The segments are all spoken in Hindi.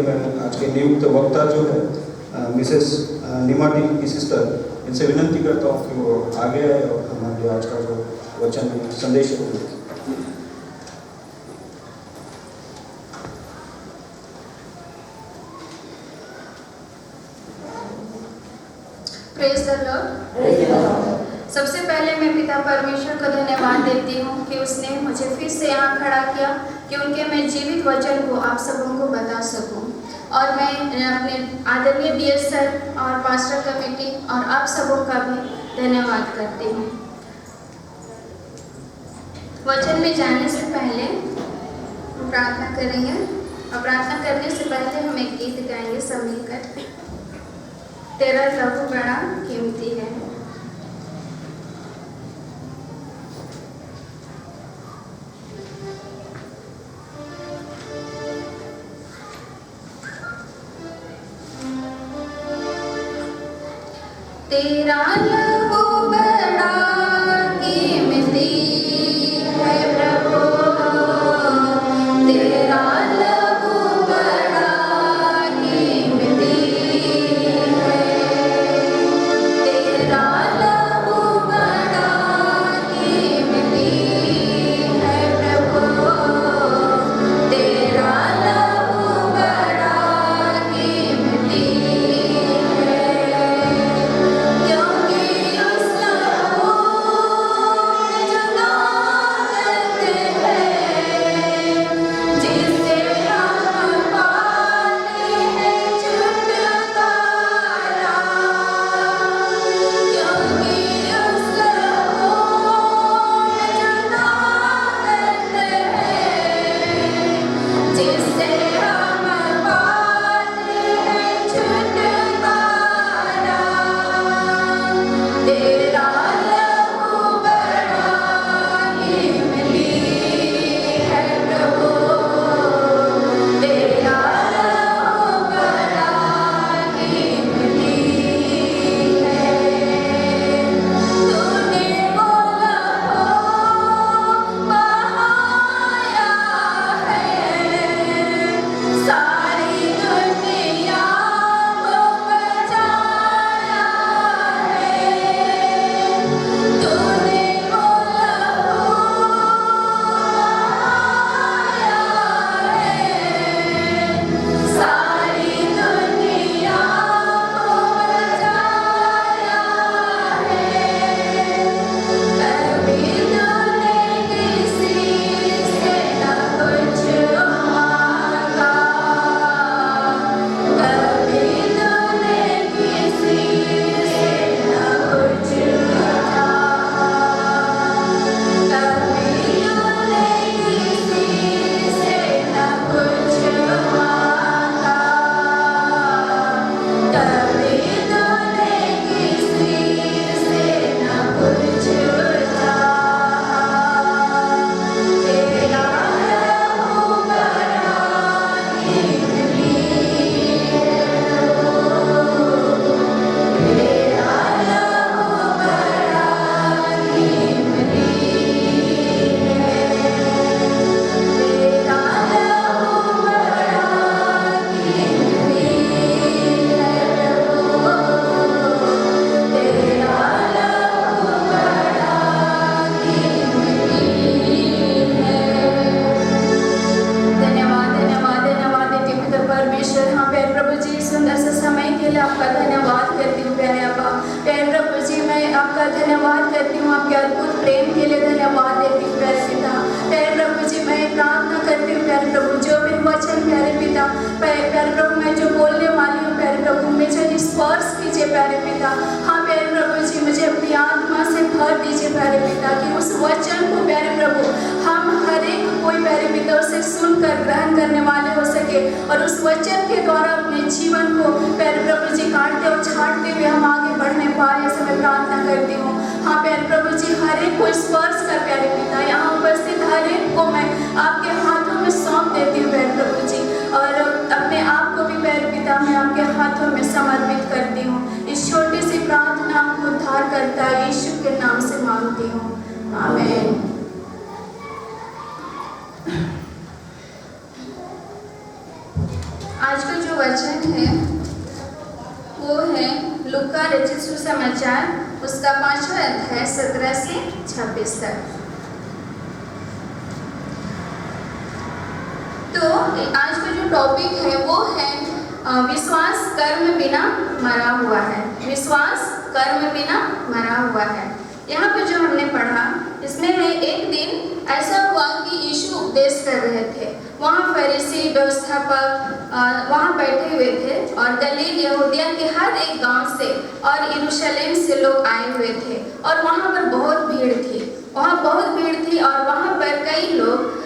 मैं आज के नियुक्त वक्ता जो है मिसेस निमाटी की सिस्टर, इनसे विनंती करता हूँ कि वो आगे आए और हमारे आज का जो वचन संदेश है। Praise the Lord. सबसे पहले मैं पिता परमेश्वर को धन्यवाद देती हूँ कि उसने मुझे फिर से यहाँ खड़ा किया कि उनके मैं जीवित वचन को आप सबों को बता सकूँ। और मैं अपने आदरणीय डीएस सर और पास्टर कमेटी और आप सबों का भी धन्यवाद करती हूँ। वचन में जाने से पहले हम प्रार्थना करेंगे और प्रार्थना करने से पहले हम एक गीत गाएंगे सब मिलकर। तेरा लहू बड़ा कीमती है। तेरा लहू बड़ा कीमती है प्रभु, तेरा लहू बड़ा कीमती है। तेरा लहू बड़ा कीमती है प्रभु, तेरा लहू बड़ा कीमती है। क्योंकि उस लहू में जुदा करते हैं, जिससे हम पाते हैं छुटकारा। क्योंकि उस लहू में जुदा करते हैं, जिससे हम पाते हैं छुटकारा। तेरा लहू बड़ा कीमती है प्रभु, तेरा लहू बड़ा कीमती है। तूने वो लहू बहाया है, सारी दुनिया को बचाया है। तूने वो लहू बहाया है, सारी दुनिया को बचाया है। कभी तूने किसी से न कुछ मांगा, कभी तूने किसी से न कुछ चाहा, कभी तूने किसी से न कुछ मांगा, कभी तूने किसी से न कुछ चाहा। तेरा लहू बड़ा कीमती है प्रभु, तेरा लहू बड़ा कीमती है। तेरा लहू बड़ा कीमती है प्रभु, तेरा लहू बड़ा कीमती है। धन्यवाद धन्यवाद धन्यवाद देती हूँ पिता परमेश्वर। हाँ प्यारे प्रभु जी, सुंदर से समय के लिए आपका धन्यवाद करती हूँ प्यारे अब्बा। प्यारे प्रभु जी, मैं आपका धन्यवाद करती हूँ, आपके अद्भुत प्रेम के लिए धन्यवाद देती हूँ प्यारे पिता। प्यारे प्रभु जी, मैं प्रार्थना करती हूँ प्यारे प्रभु, जो भी वचन प्यारे पिता, प्यारे प्रभु मैं जो बोलने वाली हूँ प्यारे प्रभु, मुझे स्पर्श कीजिए प्यारे पिता। हाँ प्यारे प्रभु जी, मुझे अपनी आत्मा से भर दीजिए प्यारे पिता, कि उस वचन को प्यारे प्रभु हम हर एक कोई प्यारे पिता उसे सुनकर ग्रहण करने वाले हो सके, और उस वचन के द्वारा अपने जीवन को प्यारे प्रभु जी काटते और छाटते हुए हम आगे बढ़ने पाए, ऐसे मैं प्रार्थना करती हूँ। हाँ प्यारे प्रभु जी, हर एक को स्पर्श कर प्यारे पिता, यहाँ उपस्थित हर एक को मैं आपके हाथों में सौंप देती हूँ प्यारे प्रभु जी, और अपने आप को भी प्यारे पिता मैं आपके हाथों में समर्पित करती हूँ। इस छोटी सी प्रार्थना उद्धार करता है यीशु के नाम से मांगती हूँ, आमीन। आज का का जो वचन है वो है लूका रचित सुसमाचार उसका 5वां अध्याय 17 से 26 तक। तो आज का जो टॉपिक है वो है विश्वास कर्म बिना मरा हुआ है। विश्वास कर्म बिना मरा हुआ है। यहाँ पर जो हमने पढ़ा इसमें है एक दिन ऐसा हुआ कि यीशु उपदेश कर रहे थे। वहाँ फरीसी व्यवस्थापक वहाँ बैठे हुए थे और गलील यहूदिया के हर एक गांव से और यरूशलेम से लोग आए हुए थे और वहाँ पर बहुत भीड़ थी। वहाँ बहुत भीड़ थी और वहाँ पर कई लोग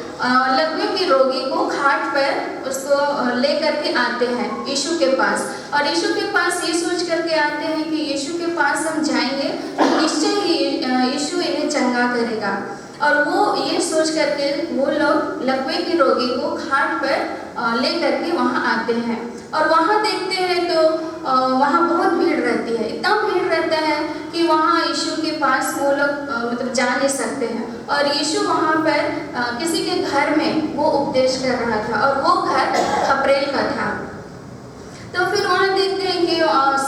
लकवे के रोगी को खाट पर उसको ले करके आते हैं यीशु के पास। और यीशु के पास ये सोच करके आते हैं कि यीशु के पास हम जाएंगे तो निश्चय ही यीशु इन्हें चंगा करेगा। और वो ये सोच करके वो लोग लकवे के रोगी को खाट पर ले करके वहाँ आते हैं। और वहाँ देखते हैं तो वहाँ बहुत भीड़ रहती है। इतना भीड़ रहता है कि वहाँ यीशु के पास वो लोग मतलब जा नहीं सकते हैं। और यीशु वहाँ पर किसी के घर में वो उपदेश कर रहा था और वो घर खपरेल का था। तो फिर वहाँ देखते हैं कि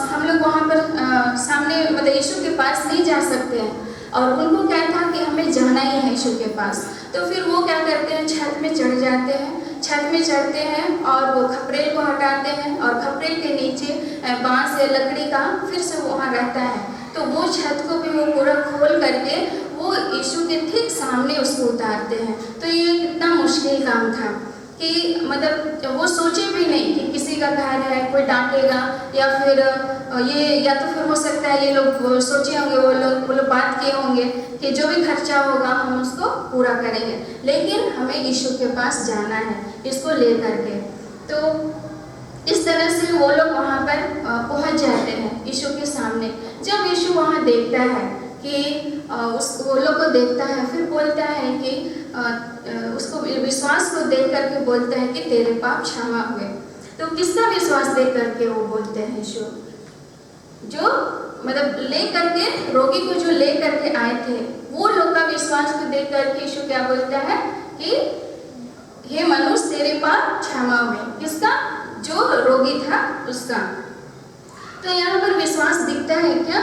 हम लोग वहाँ पर सामने मतलब यीशु के पास नहीं जा सकते हैं और उनको क्या था कि हमें जाना ही है यीशु के पास। तो फिर वो क्या करते हैं, छत में चढ़ जाते हैं। छत में चढ़ते हैं और वो खपरेल को हटाते हैं और खपरेल के नीचे बांस या लकड़ी का फिर से वहाँ रहता है। तो वो छत को भी वो पूरा खोल करके वो यीशु के ठीक सामने उसको उतारते हैं। तो ये कितना मुश्किल काम था कि मतलब वो सोचे भी नहीं कि किसी का घर है, कोई डांटेगा या फिर ये या तो फिर हो सकता है ये लोग सोचे होंगे, वो लोग बात किए होंगे कि जो भी खर्चा होगा हम उसको पूरा करेंगे, लेकिन हमें यीशु के पास जाना है इसको ले करके। तो इस तरह से वो लोग वहाँ पर पहुँच जाते हैं यीशु के सामने। जब यीशु वहाँ देखता है कि वो लोग को देखता है, फिर बोलता है कि उसको विश्वास को देख करके बोलता है कि तेरे पाप क्षमा हुए। तो किसका विश्वास देख करके वो बोलते हैं यीशु? जो मतलब ले करके रोगी को जो ले करके आए थे वो लोग का विश्वास को देख करके यीशु क्या बोलता है कि हे मनुष्य तेरे पाप क्षमा हुए। किसका? जो रोगी था उसका। तो यहाँ पर विश्वास दिखता है क्या?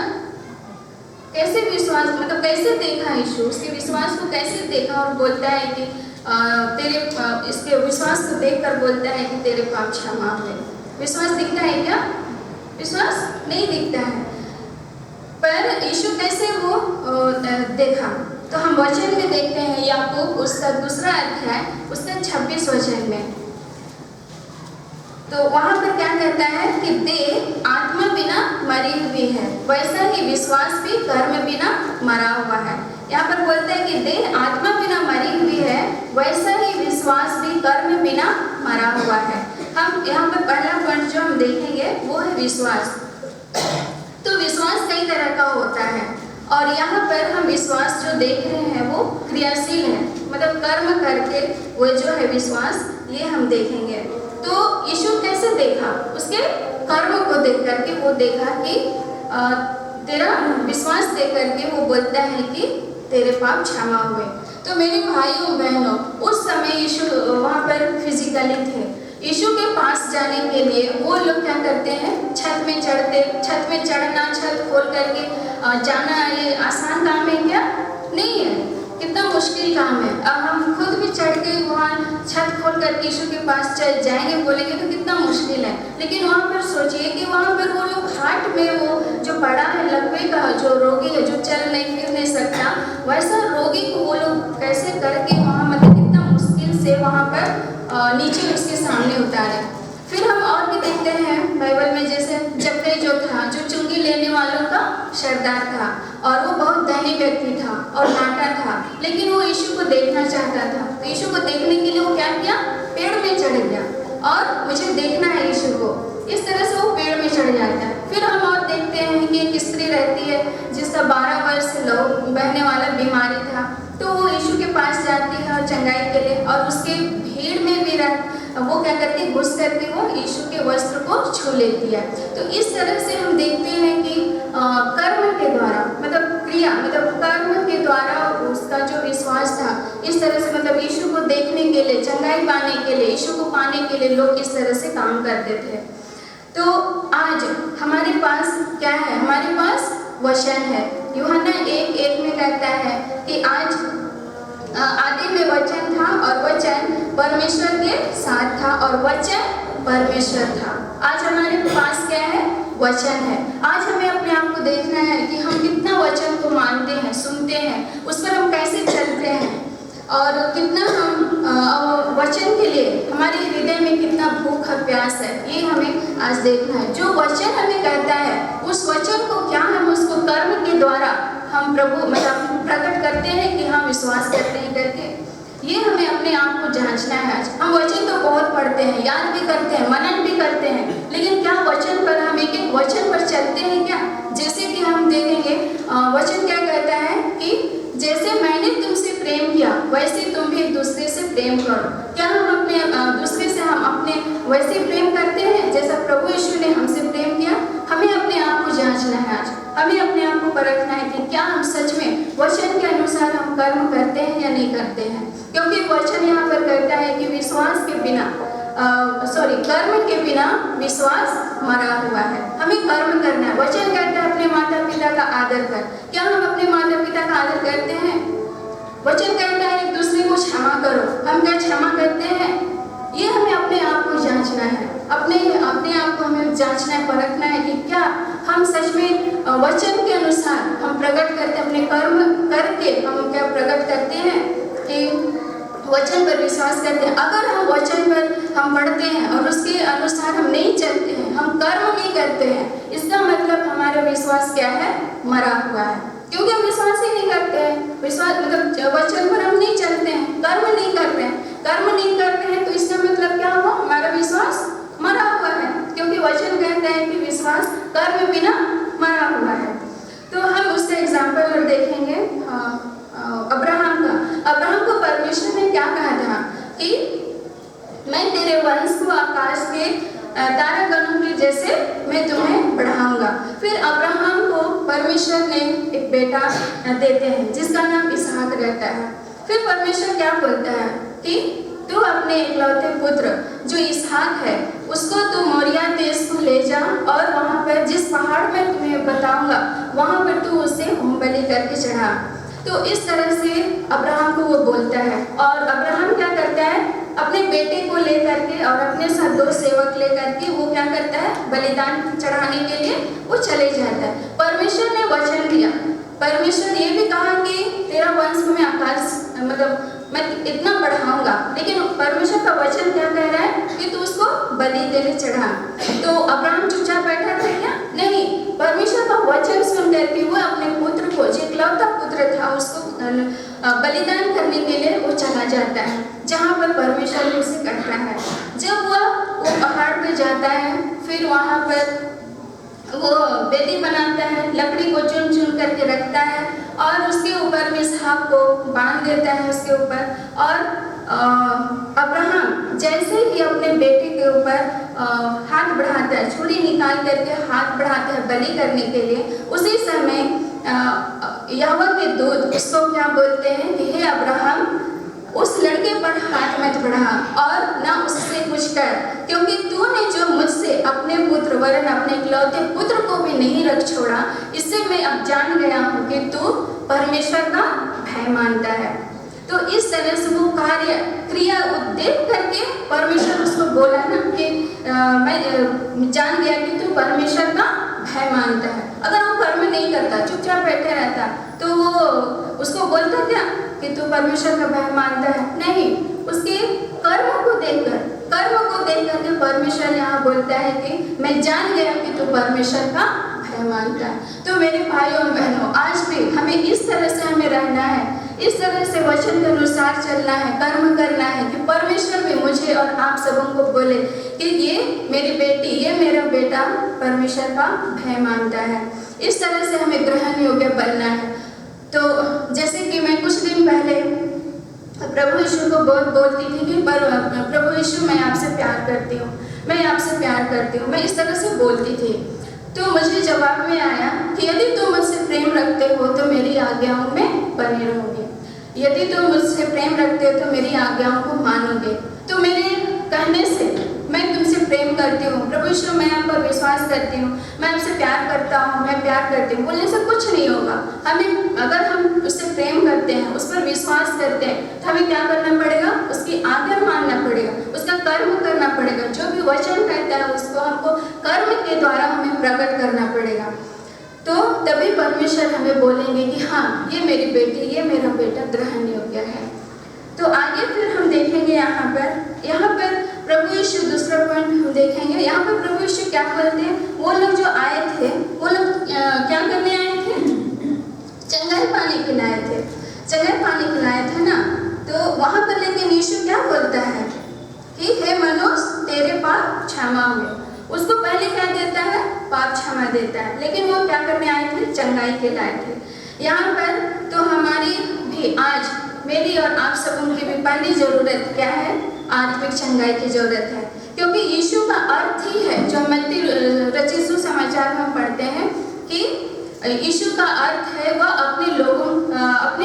कैसे विश्वास मतलब कैसे देखा यीशु? उसके विश्वास को कैसे देखा और बोलता है कि इसके विश्वास को देखकर बोलता है कि तेरे पाप क्षमा हुए। विश्वास दिखता है क्या? विश्वास नहीं दिखता है। पर यीशु कैसे वो देखा? तो हम वचन में देखते हैं याकूब उसका 2 अध्याय उसका 26 वचन में। तो वहाँ पर क्या कहता है कि देह आत्मा बिना मरी हुई है, वैसा ही विश्वास भी कर्म बिना मरा हुआ है। यहाँ पर बोलते हैं कि देह आत्मा बिना मरी हुई है, वैसा ही विश्वास भी कर्म बिना मरा हुआ है। हम यहाँ पर पहला पॉइंट जो हम देखेंगे वो है विश्वास। तो विश्वास कई तरह का होता है और यहाँ पर हम विश्वास जो देख रहे हैं वो क्रियाशील है, मतलब कर्म करके वो जो है विश्वास ये हम देखेंगे। तो यीशु कैसे देखा? उसके कर्म को देख करके वो देखा कि तेरा विश्वास देख करके वो बोलता है कि तेरे पाप क्षमा हुए। तो मेरे भाइयों बहनों, उस समय यीशु वहाँ पर फिजिकली थे। यीशु के पास जाने के लिए वो लोग क्या करते हैं, छत में चढ़ते। छत में चढ़ना, छत खोल करके जाना ये आसान काम है क्या? नहीं है, कितना मुश्किल काम है। अब हम खुद भी चढ़ के वहाँ छत खोल कर यीशु के पास चल जाएंगे बोलेंगे तो कितना मुश्किल है। लेकिन वहाँ पर सोचिए कि वहाँ पर वो लोग खाट में वो जो पड़ा है लकवे का जो रोगी है, जो चल नहीं फिर नहीं सकता, वैसा रोगी को वो लोग कैसे करके वहाँ मतलब कितना मुश्किल से वहाँ पर नीचे उसके सामने उतारे। फिर हम और भी देखते हैं बाइबल में, जैसे जक्कई जो था, जो चुंगी लेने वालों का सरदार था और वो बहुत धनी व्यक्ति था और नाटा था, लेकिन वो यीशु को देखना चाहता था। तो यीशु को देखने के लिए वो क्या किया? पेड़ में चढ़ गया और मुझे देखना है यीशु को। इस तरह से वो पेड़ में चढ़ जाता है। फिर हम और देखते हैं कि एक स्त्री रहती है जिसका 12 वर्ष से लहू बहने वाला बीमारी था। तो वो यीशु के पास जाती है और चंगाई के लिए, और उसके भीड़ में भी वो क्या करती है, घुस करके वो यीशु के वस्त्र को छू लेती है। तो इस तरह से हम देखते हैं कि कर्म के द्वारा मतलब क्रिया मतलब कर्म के द्वारा उसका जो विश्वास था, इस तरह से मतलब यीशु को देखने के लिए, चंगाई पाने के लिए, यीशु को पाने के लिए लोग इस तरह से काम करते थे। तो आज हमारे पास क्या है? हमारे पास वचन है। यूहन्ना 1:1 में कहता है कि आज आदि में वचन था और वचन परमेश्वर के साथ था और वचन परमेश्वर था। आज हमारे पास क्या है? वचन है। आज हमें अपने आप को देखना है कि हम कितना वचन को मानते हैं, सुनते हैं, उस पर हम कैसे चलते हैं और कितना हम वचन के लिए हमारे हृदय में कितना भूख और प्यास है, ये हमें आज देखना है। जो वचन हमें कहता है उस वचन को क्या हम उसको कर्म के द्वारा हम प्रभु मतलब प्रकट करते हैं कि हम विश्वास करते हैं करके, ये हमें अपने आप को जांचना है। आज हम वचन तो बहुत पढ़ते हैं, याद भी करते हैं, मनन भी करते हैं, लेकिन क्या वचन पर हम एक एक वचन पर चलते हैं क्या? जैसे कि हम देखेंगे वचन क्या कहता है कि जैसे मैंने तुमसे प्रेम किया वैसे तुम भी एक दूसरे से प्रेम करो। क्या हम अपने दूसरे से हम अपने वैसे प्रेम करते हैं जैसा प्रभु यीशु ने हमसे प्रेम किया? हमें अपने आप को जांचना है। आज हमें अपने आप को परखना है कि क्या हम सच में वचन के अनुसार हम कर्म करते हैं या नहीं करते हैं, क्योंकि वचन यहाँ पर कहता है कि विश्वास के बिना कर्म के बिना विश्वास मरा हुआ है। हमें कर्म करना है। वचन कहता है अपने माता पिता का आदर कर। क्या हम अपने माता पिता का आदर करते हैं? वचन कहता है एक दूसरे को क्षमा करो। हम क्या क्षमा करते हैं? ये हमें अपने आप को जांचना है। अपने आप को हमें जांचना है, परखना है कि क्या हम सच में वचन के अनुसार हम प्रकट करते, अपने कर्म करके हम क्या प्रकट करते हैं कि वचन पर विश्वास करते हैं। अगर हम वचन पर हम पढ़ते हैं और उसके अनुसार हम नहीं चलते हैं, हम कर्म नहीं करते हैं, इसका मतलब हमारा विश्वास क्या है? मरा हुआ है, क्योंकि हम विश्वास ही नहीं करते हैं। विश्वास मतलब वचन पर हम नहीं चलते हैं, कर्म नहीं करते हैं। कर्म नहीं करते हैं तो इसका मतलब क्या हुआ? हमारा विश्वास मरा हुआ है, क्योंकि वचन कहता है कि विश्वास कर्म बिना मरा हुआ है। तो हम उससे एग्जाम्पल देखेंगे अब्राहम का। अब्राहम को परमेश्वर ने क्या कहा था कि मैं तेरे वंश को आकाश के तारागणों के जैसे मैं तुम्हें बढ़ाऊंगा। फिर अब्राहम को परमेश्वर ने एक बेटा देते हैं जिसका नाम इसहाक रहता है। फिर परमेश्वर क्या बोलता है कि तू अपने इकलौते पुत्र जो इसहाक है उसको तू मोरिया देश को ले जा और वहाँ पर जिस पहाड़ में तुम्हें बताऊंगा वहाँ पर तू उसे होम बलि करके चढ़ा। तो इस तरह से अब्राहम को वो बोलता है और अब्राहम क्या करता है? अपने बेटे को लेकर के और अपने साथ 2 सेवक लेकर के वो क्या करता है? बलिदान चढ़ाने के लिए वो चले जाता है। परमेश्वर ने वचन दिया। परमेश्वर ने ये भी कहा कि तेरा वंश को मैं आकाश मतलब मैं इतना बढ़ाऊंगा, लेकिन परमेश्वर का वचन क्या कह रहा है कि तू उसको बलि के लिए चढ़ा। तो अब्राहम चुपचाप बैठा था क्या? नहीं, परमेश्वर का वचन सुन करके वो अपने पुत्र को, जो इकलौता पुत्र था, उसको बलिदान करने के लिए वो चला जाता है जहाँ पर परमेश्वर ने उसे कहा है। जब वो पहाड़ पे जाता है फिर वहाँ पर वो वेदी बनाता है, लकड़ी को चुन चुन करके रखता है और उसके ऊपर में इसहाक को बांध देता है उसके ऊपर। और अब्राहम जैसे ही अपने बेटे के ऊपर हाथ बढ़ाता है, छुरी निकाल करके हाथ बढ़ाता है बलि करने के लिए, उसी समय यहोवा के दूत उसको क्या बोलते हैं कि हे अब्राहम उस लड़के पर हाथ मत बढ़ा और ना उससे कुछ कर, क्योंकि तूने जो मुझसे अपने पुत्र वरन अपने इकलौते पुत्र को भी नहीं रख छोड़ा, इससे मैं अब जान गया हूँ कि तू परमेश्वर का भय मानता है। तो इस तरह से वो क्रिया देख करके परमेश्वर उसको बोला ना कि मैं जान गया कि तू परमेश्वर का भय मानता है। अगर वो कर्म नहीं करता, चुपचाप बैठे रहता, तो वो उसको बोलता क्या कि तू परमेश्वर का भय मानता है? नहीं, उसके कर्म को देखकर के परमेश्वर यहाँ बोलता है कि मैं जान गया कि तू परमेश्वर का भय मानता है। तो मेरे भाइयों और बहनों, आज भी हमें इस तरह से हमें रहना है, इस तरह से वचन के अनुसार चलना है, कर्म करना है कि परमेश्वर भी मुझे और आप सबों को बोले कि ये मेरी बेटी, ये मेरा बेटा परमेश्वर का भय मानता है। इस तरह से हमें ग्रहण योग्य बनना है। तो जैसे कि मैं कुछ दिन पहले प्रभु यीशु को बहुत बोलती थी कि प्रभु यीशु मैं आपसे प्यार करती हूँ, मैं आपसे प्यार करती हूँ, मैं इस तरह से बोलती थी। तो मुझे जवाब में आया कि यदि तुम मुझसे प्रेम रखते हो तो मेरी आज्ञाओं में बने रहोगे। यदि तुम मुझसे प्रेम रखते हो तो मेरी आज्ञाओं को मानोगे। तो मेरे कहने से मैं तुमसे प्रेम करती हूँ, प्रभु यीशु मैं आप पर विश्वास करती हूँ, मैं आपसे प्यार करता हूँ, मैं प्यार करती हूँ बोलने से कुछ नहीं होगा। हमें अगर हम उससे प्रेम करते हैं, उस पर विश्वास करते हैं, तो हमें क्या करना पड़ेगा? उसकी आज्ञा मानना पड़ेगा, उसका कर्म करना पड़ेगा। जो भी वचन कहता है उसको हमको कर्म के द्वारा हमें प्रकट करना पड़ेगा। तो तभी परमेश्वर हमें बोलेंगे कि हाँ ये मेरी बेटी, ये मेरा बेटा ग्रहण योग्य है। तो आगे फिर हम देखेंगे यहाँ पर प्रभु यीशु दूसरा पॉइंट हम देखेंगे। यहाँ पर प्रभु यीशु क्या बोलते हैं? वो लोग जो आए थे वो लोग क्या करने आए थे? चंगाई पाने के लिए आए थे, चंगाई पाने के लिए आए थे ना। तो वहाँ पर लेकिन यीशु क्या बोलता है कि हे मनुष्य तेरे पाप क्षमा हुए। उसको पहले क्या देता है? पाप क्षमा देता है। लेकिन वो क्या करने आए थे? चंगाई के लिए आए थे। यहाँ पर तो हमारी भी आज मेरी और आप सबों की भी पहली जरूरत क्या है? आत्मिक चंगाई की जरूरत है। क्योंकि यीशु का अर्थ ही है जो मत्ती रचित सुसमाचार में हम पढ़ते हैं कि यीशु का अर्थ है वह अपने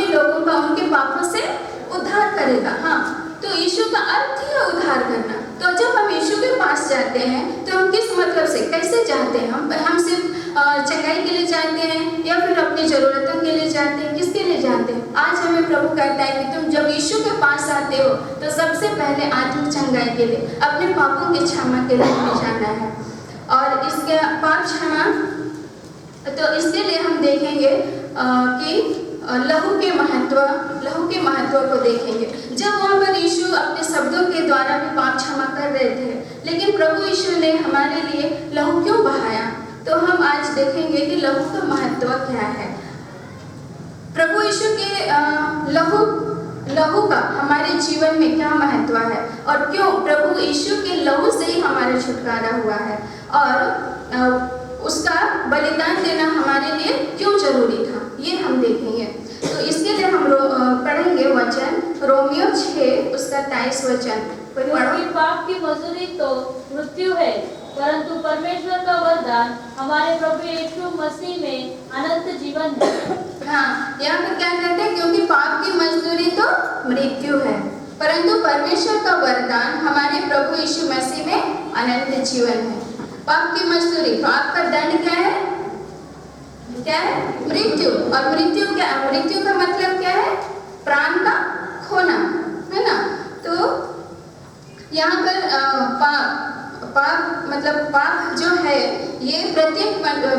लोगों का उनके पापों से उद्धार करेगा। हाँ, तो यीशु का अर्थ ही है उद्धार करना। तो जब हम यीशु के पास जाते हैं तो हम किस मतलब से कैसे जाते हैं? हम सिर्फ चंगाई के लिए जाते हैं या फिर अपनी जरूरतों के लिए जाते हैं? किसके लिए जाते हैं? आज हमें प्रभु कहता है कि तुम जब यीशु के पास आते हो तो सबसे पहले आत्मिक चंगाई के लिए, अपने पापों की क्षमा के लिए हमें जाना है। और इसके पाप क्षमा, तो इसके लिए हम देखेंगे कि लहू के महत्व को देखेंगे। जब वहाँ पर यीशु अपने शब्दों के द्वारा भी पाप क्षमा कर रहे थे, लेकिन प्रभु यीशु ने हमारे लिए लहू क्यों बहाया? तो हम आज देखेंगे कि लहू का महत्व क्या है। प्रभु यीशु के लहू का हमारे जीवन में क्या महत्व है और क्यों प्रभु यीशु के लहू से ही हमारा छुटकारा हुआ है और उसका बलिदान देना हमारे लिए क्यों जरूरी था, ये हम देखेंगे। तो इसके लिए हम पढ़ेंगे वचन रोमियो 6 उसका 23 वचन। क्योंकि पाप की मजदूरी तो मृत्यु है, परंतु परमेश्वर का वरदान हमारे प्रभु यीशु मसीह में अनंत जीवन है। हाँ, यहाँ पर क्या कहते हैं? क्योंकि पाप की मजदूरी तो मृत्यु है, परंतु परमेश्वर का वरदान हमारे प्रभु यीशु मसीह में अनंत जीवन है। पाप की मजदूरी, पाप का दंड क्या है? क्या है? मृत्यु। और मृत्यु का मतलब क्या है? प्राण का खोना, है ना। तो यहाँ पर पाप जो है ये प्रत्येक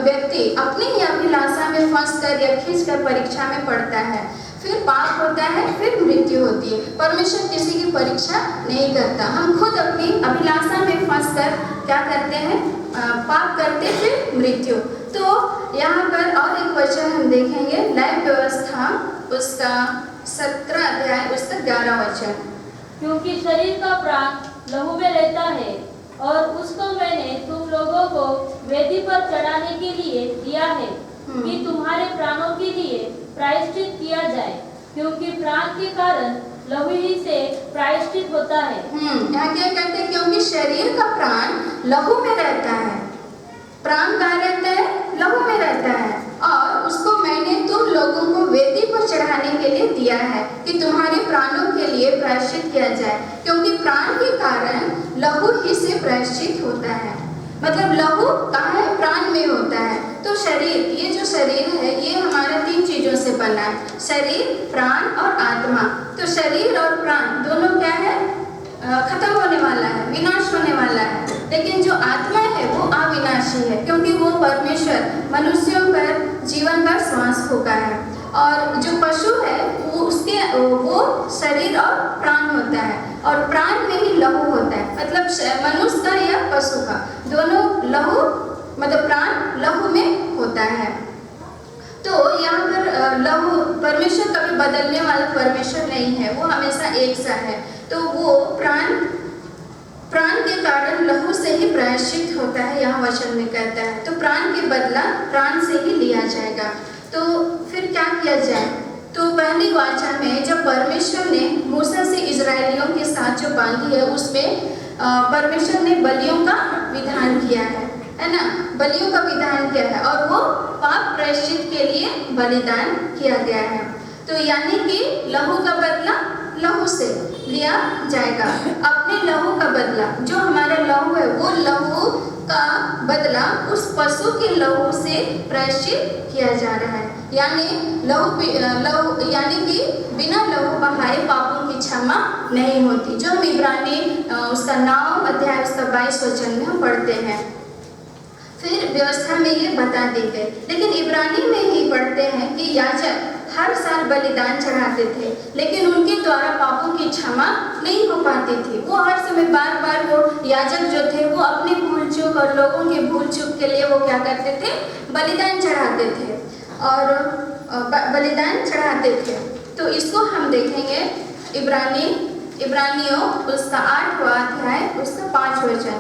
व्यक्ति अपनी ही अभिलाषा में फंसकर या खींचकर परीक्षा में पड़ता है। फिर पाप होता है, फिर मृत्यु होती है। परमेश्वर किसी की परीक्षा नहीं करता, हम खुद अपनी अभिलाषा में फंसकर क्या करते हैं? पाप करते, फिर मृत्यु। तो यहाँ पर और एक वचन हम देखेंगे, लय व्यवस्था उसका 17 अध्याय उसका 11 वचन। क्योंकि शरीर का प्राण लहू में रहता है और उसको मैंने तुम लोगों को वेदी पर चढ़ाने के लिए दिया है कि तुम्हारे प्राणों के लिए प्रायश्चित किया जाए, क्योंकि प्राण के कारण लहू ही से प्रायश्चित होता है। यहाँ क्या कहते हैं? क्योंकि शरीर का प्राण लहू में रहता है। प्राण कहाँ रहता है? लहू में रहता है। और उसको मैंने तुम लोगों को वेदी पर चढ़ाने के लिए दिया है कि तुम्हारे प्राणों के लिए प्रायश्चित किया जाए, क्योंकि प्राण के कारण लहू ही से प्रायश्चित होता है। मतलब लहू कहाँ है? प्राण में होता है। तो शरीर, ये जो शरीर है ये हमारा 3 चीजों से बना है, शरीर, प्राण और आत्मा। तो शरीर और प्राण दोनों क्या है? खत्म होने वाला है, विनाश होने वाला है। लेकिन जो आत्मा है वो अविनाशी है, क्योंकि वो परमेश्वर मनुष्यों पर जीवन का श्वास फूंका है। और जो पशु है वो शरीर और प्राण होता है, और प्राण में ही लहू होता है। मतलब मनुष्य का या पशु का दोनों लहू, मतलब प्राण लहू में होता है। तो यहाँ पर लहू, परमेश्वर कभी बदलने वाला परमेश्वर नहीं है, वो हमेशा एक सा है। तो वो प्राण के कारण लहू से ही प्रायश्चित होता है, यहाँ वचन में कहता है। तो प्राण के बदला प्राण से ही लिया जाएगा। तो फिर क्या किया जाए? तो पहली वाचा में जब परमेश्वर ने मूसा से इजरायलियों के साथ जो बांधी है उसमें परमेश्वर ने बलियों का विधान किया है ना, बलियों का विधान किया है, और वो पाप प्रायश्चित के लिए बलिदान किया गया है। तो यानी कि लहू का बदला लहू से लिया जाएगा। अपने लहू का बदला, जो हमारा लहू है वो लहू का बदला उस पशु के लहू से प्रायश्चित किया जा रहा है। यानी लहू यानी कि बिना लहू बहाए पापों की क्षमा नहीं होती, जो हम इब्रानी उसका 9 अध्याय उसका 22 वचन में हम पढ़ते हैं। फिर व्यवस्था में ये बता दी गई, लेकिन इब्रानी में ही पढ़ते हैं कि याजक हर साल बलिदान चढ़ाते थे, लेकिन उनके द्वारा पापों की क्षमा नहीं हो पाती थी। वो हर समय बार बार वो याजक जो थे वो अपने भूल चूक और लोगों के भूल चूक के लिए वो क्या करते थे, बलिदान चढ़ाते थे और बलिदान चढ़ाते थे। तो इसको हम देखेंगे इब्रानियों उसका 8वां अध्याय उसका 5 वचन।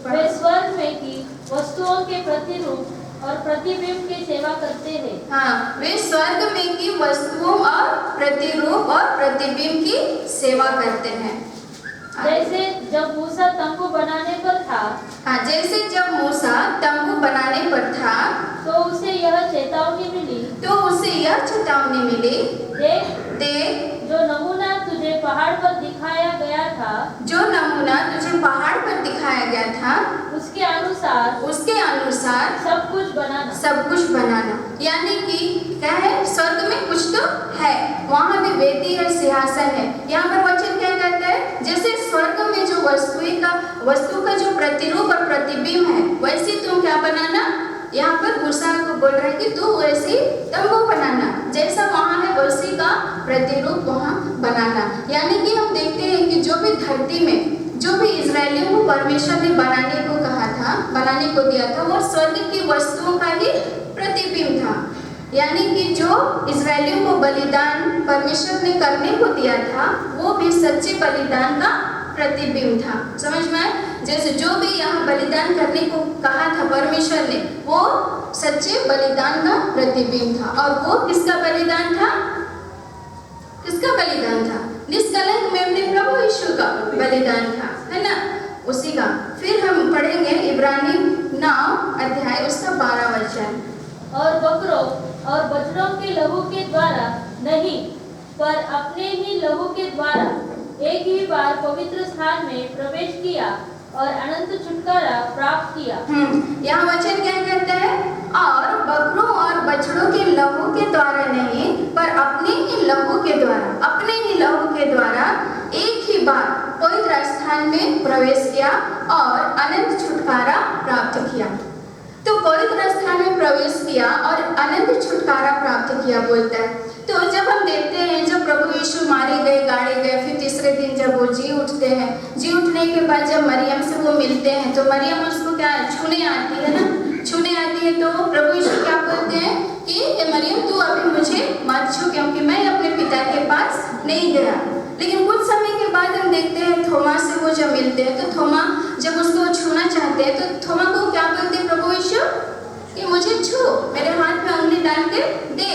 वे स्वर्ग में की वस्तुओं के प्रतिरूप और प्रतिबिंब की सेवा करते हैं। हाँ, वे स्वर्ग में की वस्तुओं और प्रतिरूप और प्रतिबिंब की सेवा करते हैं। जैसे जब मूसा तंबू बनाने पर था, हाँ, जैसे जब मूसा तंबू बनाने पर था तो उसे यह चेतावनी मिली, देख जो नमूना तुझे पहाड़ पर दिखाया गया था, उसके अनुसार सब कुछ बनाना। यानी कि क्या है, स्वर्ग में कुछ तो है, वहाँ भी वेदी है, सिंहासन है। यहाँ पर वचन क्या कहता है, जैसे स्वर्ग में जो वस्तु का जो प्रतिरूप और प्रतिबिंब है, वैसे तुम क्या बनाना। यहाँ पर मूसा को बोल रहा है कि तू वैसे तंबू बनाना, जैसा वहाँ है वैसे का प्रतिरूप वहाँ बनाना। यानी कि हम देखते हैं कि जो भी धरती में जो भी इजरायलियों को परमेश्वर ने बनाने को दिया था, वो स्वर्ग की वस्तुओं का ही प्रतिबिंब था। यानी कि जो इजरायलियों को बलिदान परमेश्वर ने करने को दिया था, वो भी सच्चे बलिदान का प्रतिबिंब था। समझ में आए? जैसे जो भी यहाँ बलिदान करने को कहा था परमेश्वर ने, वो सच्चे बलिदान का प्रतिबिंब था। और वो किसका बलिदान था? निष्कलंक में अपने प्रभु यीशु का बलिदान था, है ना, उसी का। फिर हम पढ़ेंगे इब्रानी 9 अध्याय उसका 12 वचन। और बकरों और बछड़ों के लहू के द्वारा नहीं, पर अपने ही लहू के द्वारा एक ही बार पवित्र स्थान में प्रवेश किया और अनंत छुटकारा प्राप्त किया। यहाँ वचन क्या कहता है? और बकरों और बछड़ों के लहू के द्वारा नहीं, पर अपने ही लहू के द्वारा एक ही बार पवित्र स्थान में प्रवेश किया और अनंत छुटकारा प्राप्त किया। तो पवित्र स्थान में प्रवेश किया और अनंत छुटकारा प्राप्त किया बोलता है। तो जब हम देखते हैं जब प्रभु यीशु मारे गए, गाड़े गए, फिर तीसरे दिन जब वो जी उठते हैं, जी उठने के बाद जब मरियम से वो मिलते हैं, तो मरियम उसको क्या छूने आती है ना, तो प्रभु यीशु क्या बोलते हैं कि मरियम तू अभी मुझे मत छू, क्योंकि मैं अपने पिता के पास नहीं गया। लेकिन कुछ समय के बाद हम देखते हैं थोमा से वो जब मिलते हैं, तो थोमा जब उसको छूना चाहते हैं, तो थोमा को क्या बोलते हैं प्रभु यीशु कि मुझे छू, मेरे हाथ में उंगली डाल के दे,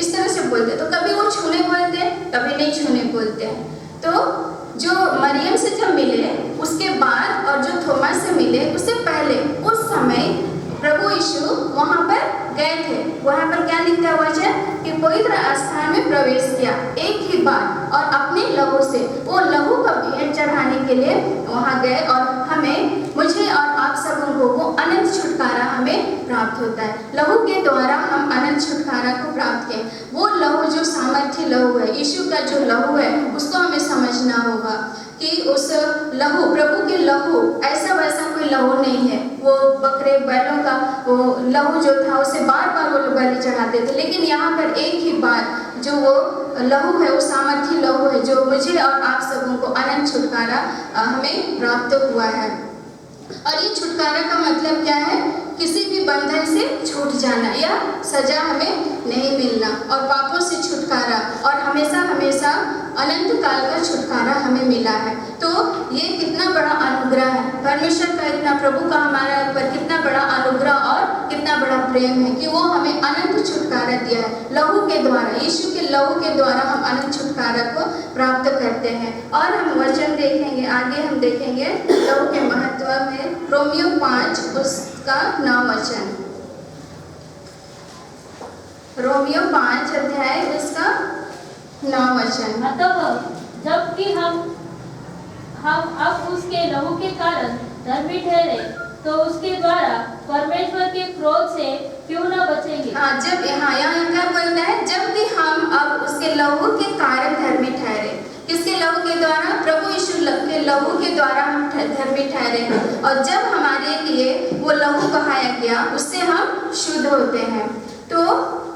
इस तरह से बोलते हैं। तो कभी वो छूने बोलते हैं, कभी नहीं छूने बोलते हैं। तो जो मरियम से जब मिले उसके बाद और जो थोमा से मिले उससे पहले, उस समय प्रभु यीशु वहाँ पर गए थे। वहाँ पर क्या लिखता हुआ है कि पवित्र स्थान में प्रवेश किया एक ही बार और अपने लहू से, वो लहू का भेंट चढ़ाने के लिए वहाँ गए। और मुझे और आप सबों को वो अनंत छुटकारा हमें प्राप्त होता है। लहू के द्वारा हम अनंत छुटकारा को प्राप्त किए। वो लहू जो सामर्थ्य लहू है, यीशु का जो लहू है, उसको हमें समझना होगा कि उस लहू, प्रभु के लहू ऐसा वैसा कोई लहू नहीं है। वो बकरे बैलों का वो लहू जो था उसे बार बार वो लोग बलि चढ़ाते थे, लेकिन यहाँ पर एक ही बार जो वो लहू है, वो सामर्थ्य लहू है जो मुझे और आप सबों को अनंत छुटकारा हमें प्राप्त हुआ है। और ये छुटकारा का मतलब क्या है? किसी भी बंधन से छूट जाना या सजा हमें नहीं मिलना, और पापों से छुटकारा, और हमेशा हमेशा अनंत काल का छुटकारा हमें मिला है। तो ये कितना बड़ा अनुग्रह है परमेश्वर का, इतना प्रभु का हमारे ऊपर कितना बड़ा अनुग्रह और कितना बड़ा प्रेम है कि वो हमें अनंत छुटकारा दिया है। लहू के द्वारा, यीशु के लहू के द्वारा हम अनंत छुटकारा को प्राप्त करते हैं। और हम वचन देखेंगे, आगे हम देखेंगे लहू के महत्व में रोमियो 5 उसका 9 वचन। रोमियो 5 अध्याय उसका 9 वचन। अतः जबकि हम अब उसके लहू के कारण धर्मी ठहरे, तो उसके द्वारा परमेश्वर के क्रोध से क्यों न बचेंगे। हाँ, जब यहाँ क्या बोलता है, जबकि हम अब उसके लहू के कारण धर्मी ठहरे। किसके लहू के द्वारा? प्रभु यीशु के लहू के द्वारा हम धर्मी ठहरे हैं। और जब हमारे लिए वो लहू बहाया गया, उससे हम शुद्ध होते हैं। तो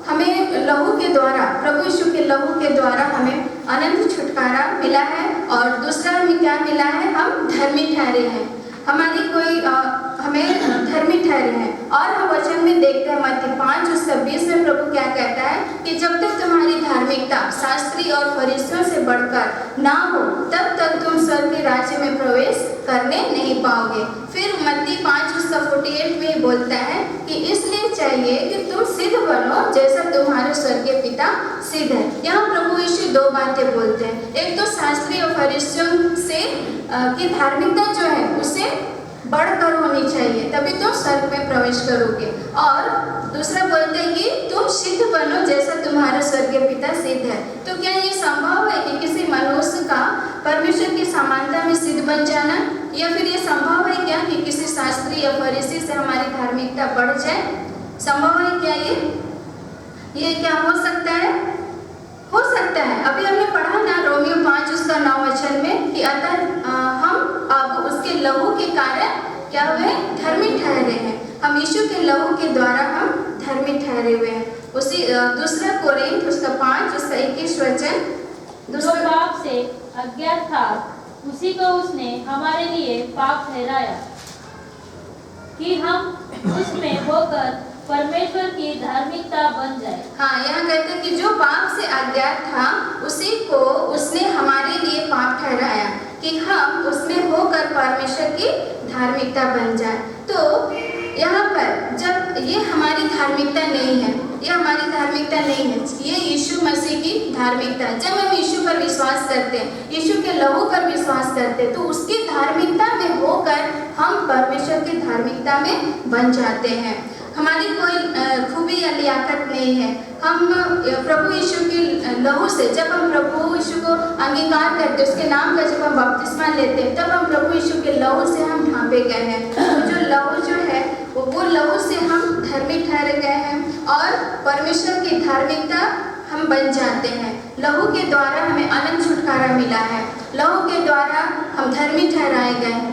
हमें लहू के द्वारा, प्रभु यीशु के लहू के द्वारा हमें अनंत छुटकारा मिला है। और दूसरा हमें क्या मिला है? हम धर्मी ठहरे हैं। हमें धर्मी ठहरे हैं। और हम वचन में देखते हैं मत्ती 5:20 में प्रभु क्या कहता है कि जब तक तुम्हारी धार्मिकता शास्त्री और फरीसियों से बढ़कर ना हो, तब तक तुम स्वर्ग के राज्य में प्रवेश करने नहीं पाओगे। फिर मत्ती 5:48 में बोलता है कि इसलिए चाहिए कि तुम सिद्ध बनो जैसा तुम्हारे स्वर्गीय पिता सिद्ध है। यहाँ प्रभु यीशु 2 बातें बोलते हैं। एक तो शास्त्री और फरीसियों से की धार्मिकता जो है उसे बढ़कर होनी चाहिए, तभी तुम स्वर्ग में प्रवेश करोगे। और दूसरा बोलते हैं कि तुम सिद्ध बनो जैसा तुम्हारा स्वर्गीय पिता सिद्ध है। तो क्या ये संभव है कि किसी मनुष्य का परमेश्वर की समानता में सिद्ध बन जाना? या फिर ये संभव है क्या कि किसी शास्त्री या फरीसी से हमारी धार्मिकता बढ़ जाए? संभव है क्या ये क्या हो सकता है? हो सकता है। अभी हमने पढ़ा ना रोमियो 5:9 में कि अतः हम अब उसके लहू के कारण क्या हुए? धर्मी ठहरे हैं। हम यीशु के लहू के द्वारा हम धर्मी ठहरे हुए हैं। उसी दूसरा कोरिन्थ 5:21 वचन। जो पाप से अज्ञात था, उसी को उसने हमारे लिए पाप ठहराया, कि हम उसमें होकर परमेश्वर की धार्मिकता बन जाए। हाँ, यहाँ कहते हैं कि जो पाप से अज्ञात था, उसी को उसने हमारे लिए पाप ठहराया, कि हम उसमें होकर परमेश्वर की धार्मिकता बन जाए। तो यहाँ पर जब ये हमारी धार्मिकता नहीं है, ये हमारी धार्मिकता नहीं है, ये यीशु मसीह की धार्मिकता है। जब हम यीशु पर विश्वास करते हैं, यीशु के लहू पर विश्वास करते हैं, तो उसकी धार्मिकता में होकर हम परमेश्वर की धार्मिकता में बन जाते हैं। हमारी कोई खूबी या लियाकत नहीं है। हम प्रभु यीशु के लहू से, जब हम प्रभु यीशु को अंगीकार करते हैं, उसके नाम का जब हम बपतिस्मा लेते हैं, तब हम प्रभु यीशु के लहू से हम ढांपे गए हैं। तो जो लहू जो है वो लहू से हम धर्मी ठहर गए हैं और परमेश्वर की धार्मिकता हम बन जाते हैं। लहू के द्वारा हमें अनंत छुटकारा मिला है। लहू के द्वारा हम धर्मी ठहराए गए हैं।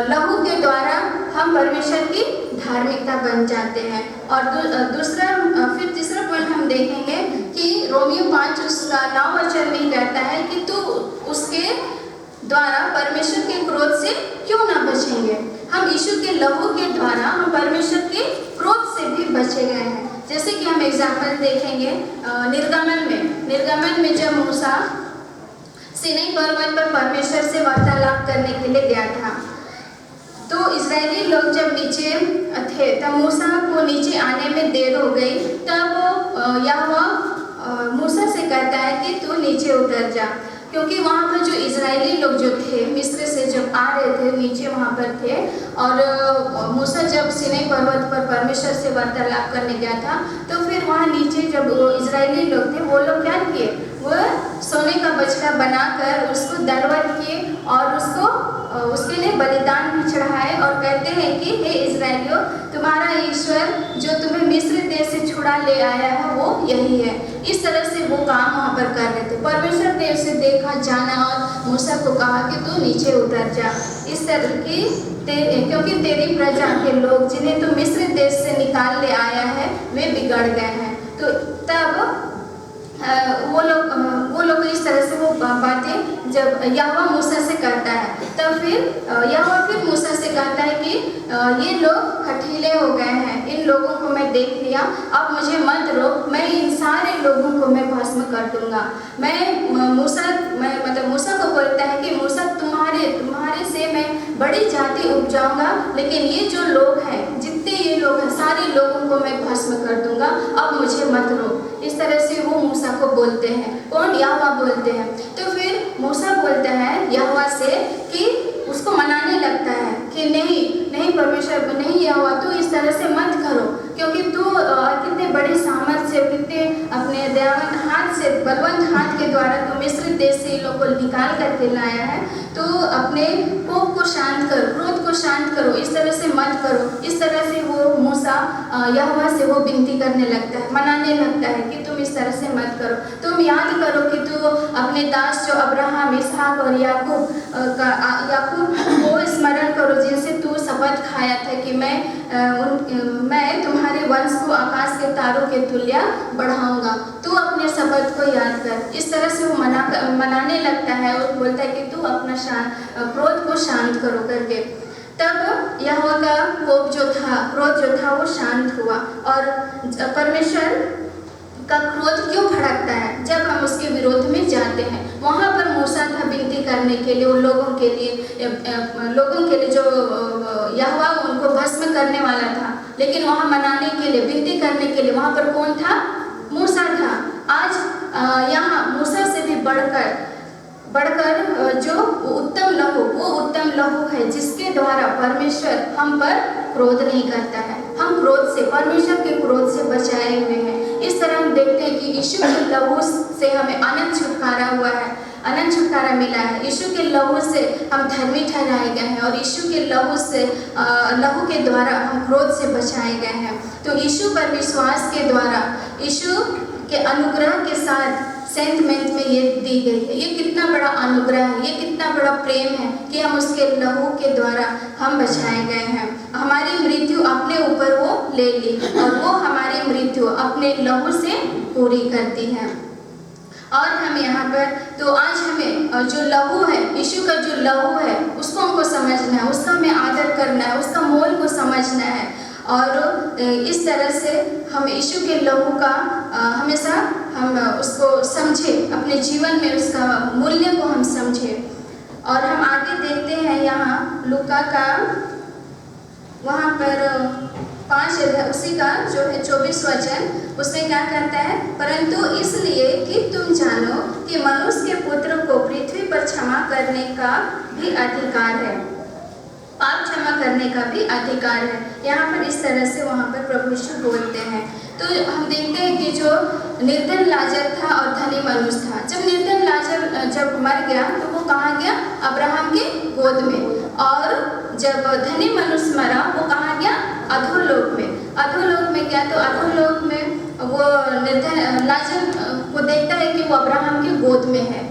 लहू के द्वारा हम परमेश्वर की धार्मिकता बन जाते हैं। और फिर तीसरा पॉइंट हम देखेंगे कि रोमियो 5:9 में कहता है कि तू उसके द्वारा परमेश्वर के क्रोध से क्यों ना बचेंगे। हम यीशु के लहू के द्वारा हम परमेश्वर के क्रोध से भी बचे गए हैं। जैसे कि हम एग्जाम्पल देखेंगे निर्गमन में जब मूसा सीनै पर्वत पर परमेश्वर से वार्तालाप करने के लिए गया था, तो इजरायली लोग जब नीचे थे, तब मूसा को नीचे आने में देर हो गई। तब यहोवा मूसा से कहता है कि तू नीचे उतर जा, क्योंकि वहाँ पर जो इजरायली लोग जो थे मिस्र से जब आ रहे थे, नीचे वहाँ पर थे। और मूसा जब सीनै पर्वत पर परमेश्वर से वार्तालाप करने गया था, तो फिर वहाँ नीचे जब इजरायली लोग थे, वो लोग क्या किए? वो सोने का बछड़ा बनाकर उसको दंडवत किए और उसके लिए बलिदान भी चढ़ाए और कहते हैं कि हे इजरायलियों, तुम्हारा ईश्वर जो तुम्हें मिस्र देश से छुड़ा ले आया है वो यही है। इस तरह से वो काम वहाँ पर कर रहे थे। परमेश्वर ने उसे देखा, जाना और मूसा को कहा कि तू नीचे उतर जा। इस तरह की क्योंकि तेरी प्रजा के लोग जिन्हें तू मिस्र देश से निकाल ले आया है वे बिगड़ गए हैं। तो तब वो लोग इस तरह से वो बातें जब यहोवा मूसा से कहता है, तब फिर यहोवा फिर मूसा से कहता है कि ये लोग हठीले हो गए हैं, इन लोगों को मैं देख लिया, अब मुझे मत रोक, मैं इन सारे लोगों को मैं भस्म कर दूंगा। मूसा को बोलता है कि मूसा तुम्हारे से मैं बड़ी जाति उपजाऊंगा, लेकिन ये जो लोग हैं, जितने ये लोग हैं, सारे लोगों को मैं भस्म कर दूंगा, अब मुझे मत रोक। इस तरह से वो मूसा को बोलते हैं। कौन? यहोवा बोलते हैं। तो फिर मूसा बोलता है यहोवा से कि उसको मनाने लगता है कि नहीं परमेश्वर, नहीं यहोवा, तू इस तरह से मत करो, क्योंकि तू कितने बड़े सामर्थ से, कितने अपने दयावान हाथ से, बलवंत हाथ के द्वारा तू मिस्र देश से इन लोग को निकाल करके लाया है, तो अपने कोप को शांत करो, क्रोध को शांत करो, इस तरह से मत करो। इस तरह से वो मूसा यहोवा से वो विनती करने लगता है, मनाने लगता है कि तुम इस तरह से मत करो। तुम याद करो कि तू अपने दास जो अब्राहम, इसहाक और याकूब को स्मरण करो, जिनसे तू शपथ खाया था कि मैं तुम्हारे वंश को आकाश के तारों के तुल्य बढ़ाऊंगा। तू अपने शपथ को याद कर। इस तरह से वो मनाने लगता है और बोलता है कि तू अपना क्रोध को शांत करो करके। तब यहोवा का कोप जो था, क्रोध जो था वो शांत हुआ। और परमेश्वर का क्रोध क्यों भड़कता है? जब हम उसके विरोध में जाते हैं। वहाँ पर मूसा था विनती करने के लिए उन लोगों के लिए जो यहोवा उनको भस्म करने वाला था, लेकिन वहाँ मनाने के लिए, विनती करने के लिए वहाँ पर कौन था? मूसा था। आज यहाँ मूसा से भी बढ़कर जो उत्तम लहू है, जिसके द्वारा परमेश्वर हम पर क्रोध नहीं करता है। हम क्रोध से, परमेश्वर के क्रोध से बचाए हुए हैं। इस तरह हम देखते हैं कि यीशु के लहू से हमें अनंत छुटकारा हुआ है, अनंत छुटकारा मिला है। यीशु के लहू से हम धर्मी ठहराए गए हैं और यीशु के लहू के द्वारा हम क्रोध से बचाए गए हैं। तो यीशु पर विश्वास के द्वारा, यीशु के अनुग्रह के साथ सेंट मेंथ में ये दी गई है। ये कितना बड़ा अनुग्रह है, ये कितना बड़ा प्रेम है कि हम उसके लहू के द्वारा हम बचाए गए हैं। हमारी मृत्यु अपने ऊपर वो ले ली और वो हमारी मृत्यु अपने लहू से पूरी करती है। और हम यहाँ पर, तो आज हमें जो लहू है, यीशु का जो लहू है, उसको हमको समझना है, उसका हमें आदर करना है, उसका मोल को समझना है। और इस तरह से हम यीशु के लहू का हमेशा हम उसको समझें, अपने जीवन में उसका मूल्य को हम समझें। और हम आगे देखते हैं यहाँ लूका का, वहाँ पर 5 उसी का जो है 24 वचन, उसमें क्या कहता है? परंतु इसलिए कि तुम जानो कि मनुष्य के पुत्र को पृथ्वी पर क्षमा करने का भी अधिकार है, पाप क्षमा करने का भी अधिकार है। यहाँ पर इस तरह से वहाँ पर प्रभु यीशु बोलते हैं। तो हम देखते हैं कि जो निर्धन लाजर था और धनी मनुष्य था, जब निर्धन लाजर जब मर गया तो वो कहाँ गया? अब्राहम के गोद में। और जब धनी मनुष्य मरा वो कहाँ गया? अधोलोक में। अधोलोक में गया तो अधोलोक में वो निर्धन लाजर को देखता है कि वो अब्राहम के गोद में है।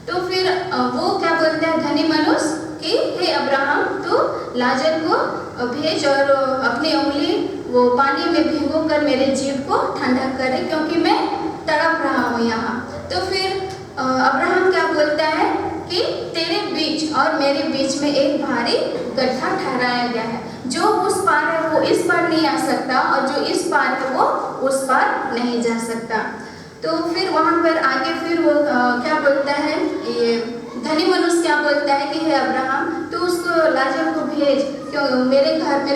तो फिर वो क्या बोलता है धनी मनुष्य कि हे अब्राहम, तू लाजर को भेज और अपनी उंगली वो पानी में भिगो कर मेरे जीभ को ठंडा करे, क्योंकि मैं तड़प रहा हूँ यहाँ। तो फिर अब्राहम क्या बोलता है कि तेरे बीच और मेरे बीच में एक भारी गड्ढा ठहराया गया है, जो उस पार है वो इस पार नहीं आ सकता और जो इस पार है वो उस पार नहीं जा सकता। तो फिर वहाँ पर आगे फिर वो क्या बोलता है, ये धनी मनुष्य क्या बोलता है कि हे अब्राहम, तू उसको लाजर को भेज, क्यों मेरे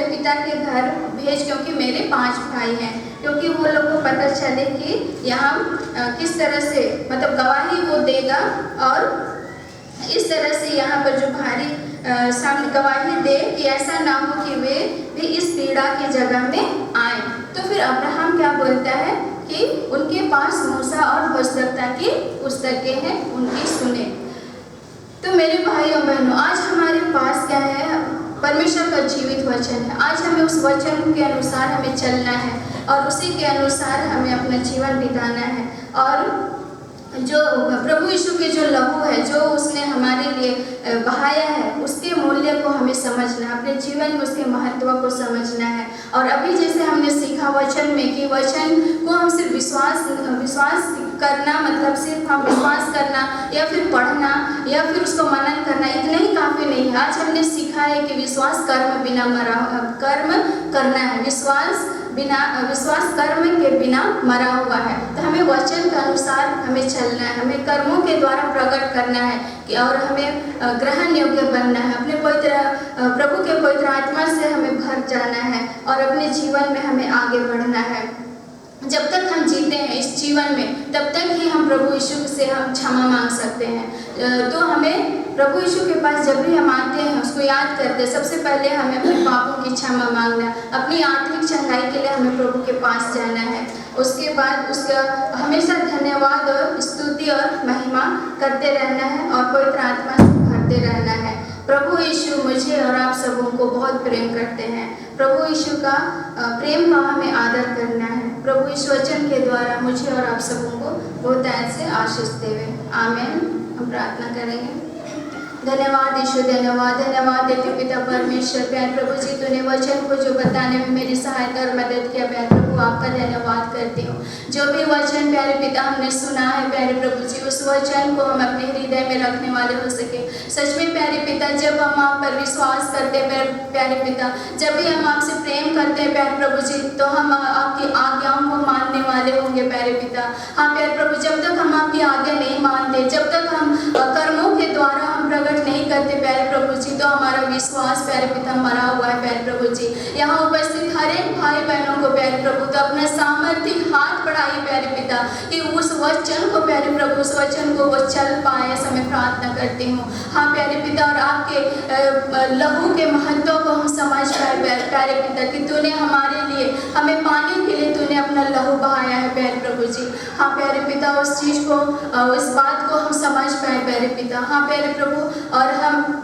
पिता के घर भेज, क्योंकि मेरे 5 भाई हैं, क्योंकि वो लोग को पता चले कि यहाँ किस तरह से मतलब गवाही वो देगा। और इस तरह से यहाँ पर जो भारी सामने गवाही दे कि ऐसा ना हो कि वे भी इस पीड़ा की जगह में आए। तो फिर अब्राहम क्या बोलता है कि उनके पास मूसा और भविष्यवक्ता की पुस्तकें हैं, उनकी सुने। तो मेरे भाइयों बहनों, आज हमारे पास क्या है? परमेश्वर का जीवित वचन है। आज हमें उस वचन के अनुसार हमें चलना है और उसी के अनुसार हमें अपना जीवन बिताना है। और जो प्रभु यीशु के जो लहू है, जो उसने हमारे लिए बहाया है, उसके मूल्य को हमें समझना है, अपने जीवन में उसके महत्व को समझना है। और अभी जैसे हमने सीखा वचन में कि वचन को हम सिर्फ विश्वास करना, मतलब सिर्फ हम विश्वास करना या फिर पढ़ना या फिर उसको मनन करना, इतना ही काफ़ी नहीं है। आज हमने सीखा है कि विश्वास कर्म बिना कर्म करना है, विश्वास कर्म के बिना मरा हुआ है। तो हमें वचन के अनुसार हमें चलना है, हमें कर्मों के द्वारा प्रकट करना है कि और हमें ग्रहण योग्य बनना है, अपने प्रभु के पवित्र आत्मा से हमें भर जाना है और अपने जीवन में हमें आगे बढ़ना है। जब तक हम जीते हैं इस जीवन में तब तक ही हम प्रभु यीशु से हम क्षमा मांग सकते हैं। तो हमें प्रभु यीशु के पास जब भी हम आते हैं उसको याद करते हैं, सबसे पहले हमें अपने पापों की क्षमा मांगना है, अपनी आत्मिक चंगाई के लिए हमें प्रभु के पास जाना है। उसके बाद उसका हमेशा धन्यवाद और स्तुति और महिमा करते रहना है और पवित्र आत्मा से भरते रहना है। प्रभु यीशु मुझे और आप सबों को बहुत प्रेम करते हैं। प्रभु यीशु का प्रेम का हमें आदर करना है। प्रभु यीशु वचन के द्वारा मुझे और आप सबों को बहुत ऐसे आशीष देवे। आमीन। हम प्रार्थना करेंगे। धन्यवाद यीशु, धन्यवाद धन्यवाद देते पिता परमेश्वर। प्यारे प्रभु जी, तूने वचन को जो बताने में मेरी सहायता और मदद किया, प्यारे प्रभु आपका धन्यवाद करती हूँ। जो भी वचन प्यारे पिता हमने सुना है प्यारे प्रभु जी, उस वचन को हम अपने हृदय में रखने वाले हो सके। सच में प्यारे पिता, जब हम आप पर विश्वास करते हैं प्यारे पिता, जब भी हम आपसे प्रेम करते हैं प्यारे प्रभु जी, तो हम आपकी आज्ञाओं को मानने वाले होंगे प्यारे पिता। हाँ प्यारे प्रभु, जब तक हम आपकी आज्ञा नहीं मानते, जब तक हम कर्मों के द्वारा हम प्रकट नहीं करते प्यारे प्रभु जी, तो हमारा विश्वास प्यारे पिता मरा हुआ है प्यारे प्रभु जी। यहाँ उपस्थित हर एक भाई बहनों को प्यारे प्रभु तो अपना सामर्थ्य हाथ बढ़ाइए प्यारे पिता, कि उस वचन को प्यारे प्रभु, उस वचन को वो चल पाए, ऐसा मैं प्रार्थना करती हूँ। हाँ प्यारे पिता, और आपके लहू के महत्व को हम समझ पाए प्यारे पिता, कि तूने हमारे लिए, हमें पाने के लिए तूने अपना लहू बहाया है प्यारे प्रभु जी। हाँ प्यारे पिता, उस चीज़ को, उस बात को हम समझ पाए प्यारे पिता। हाँ प्यारे प्रभु, और हम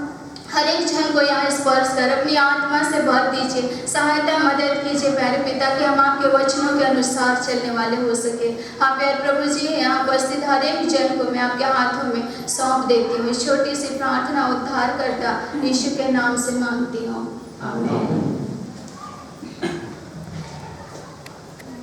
हर एक जन को यहाँ स्पर्श कर अपनी आत्मा से भर दीजिए, सहायता मदद कीजिए प्यारे पिता, कि हम आपके वचनों के अनुसार चलने वाले हो सके। हाँ प्यारे प्रभु जी, यहाँ उपस्थित हर एक जन को मैं आपके हाथों में सौंप देती हूँ। छोटी सी प्रार्थना उद्धार करता यीशु के नाम से मांगती हूँ। आमीन।